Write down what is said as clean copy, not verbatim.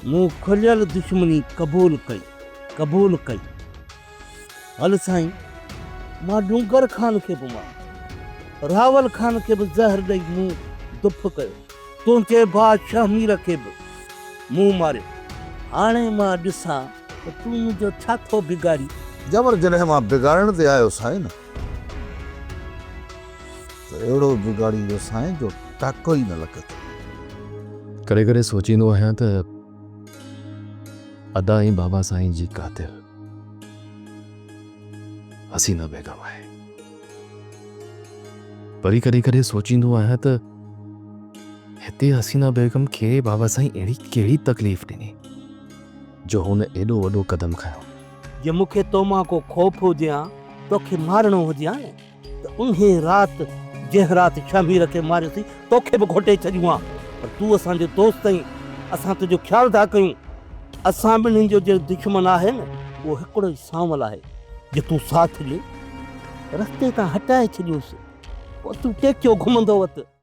मूं खुलियल दुश्मनी क़बूल कई। हल साईं, मां डूंगर खान खे बि मां रावल खान खे बि ज़हर ॾेई मूं दुफ़ कयो, तुंहिंजे भाउ शहमीर खे बि मूं मारियो। हाणे मां ॾिसां त तूं मुंहिंजो छा थो बिगाड़ी। जबर जॾहिं मां बिगाड़ण ते आयो साईं त अहिड़ो बिगाड़ींदो साईं जो टाको ई न लॻंदो। करे करे सोचींदो आहियां त अदा ऐं बाबा साईं जी कातिल हसीना बेगम आहे। वरी कॾहिं कॾहिं सोचींदो आहियां त हिते हसीना बेगम खे बाबा साईं अहिड़ी कहिड़ी तकलीफ़ ॾिनी जो हुन एॾो वॾो क़दम खयो। जे मूंखे तो मां को ख़ौफ़ हुजे हा, तोखे मारणो हुजे हा न, त उन्हे राति जंहिं राति शमीर खे मारियोसीं तोखे बि घोटे छॾियूं हा। पर तूं असांजो दोस्त आहीं, असां तुंहिंजो ख़्यालु था कयूं। असां ॿिन्हिनि जो जे दुश्मन आहे न, उहो हिकिड़ो ई सांवल आहे। जे तूं साथ ॾे, रस्ते तां हटाए छॾियोसि, पोइ तूं टेकियो घुमंदो वति।